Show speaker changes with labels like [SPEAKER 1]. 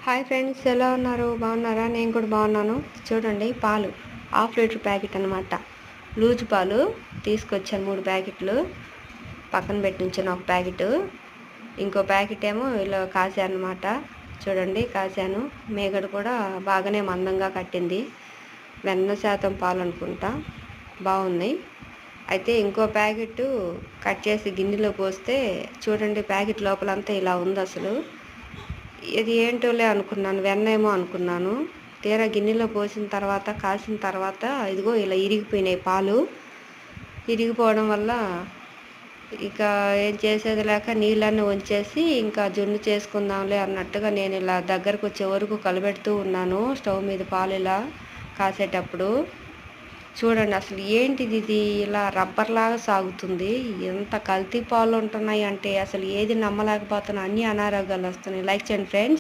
[SPEAKER 1] Hi friends, ఎలా ఉన్నారు? బాగున్నారా? నేను కూడా బాగున్నాను. చూడండి, పాలు హాఫ్ లీటర్ ప్యాకెట్ అనమాట. లూజ్ పాలు తీసుకొచ్చాను 3 ప్యాకెట్లు. పక్కన పెట్టించాను ఒక ప్యాకెట్. ఇంకో ప్యాకెట్ ఏమో ఇలా కాసాను అనమాట. చూడండి, కాసాను. మేగడ కూడా బాగానే మందంగా కట్టింది. వెన్న శాతం పాలు అనుకుంటా. బాగున్నాయి. అయితే ఇంకో ప్యాకెట్ కట్ చేసి గిన్నెలో పోస్తే చూడండి, ప్యాకెట్ లోపలంతా ఇలా ఉంది. అసలు ఇది ఏంటోలే అనుకున్నాను, వెన్నేమో అనుకున్నాను. తీరా గిన్నెలో పోసిన తర్వాత, కాసిన తర్వాత ఇదిగో ఇలా ఇరిగిపోయినాయి పాలు. ఇరిగిపోవడం వల్ల ఇక ఏం చేసేది లేక నీళ్ళన్నీ వంచేసి ఇంకా జున్ను చేసుకుందాంలే అన్నట్టుగా నేను ఇలా దగ్గరకు వచ్చే వరకు కలబెడుతూ ఉన్నాను స్టవ్ మీద పాలు ఇలా కాసేటప్పుడు. చూడండి, అసలు ఏంటిది ఇది ఇలా రబ్బర్లాగా సాగుతుంది. ఎంత కల్తీ పాలు ఉంటున్నాయి అంటే అసలు ఏది నమ్మలేకపోతున్నా. అన్ని అనారోగ్యాలు వస్తున్నాయి. లైక్ చేయండి ఫ్రెండ్స్.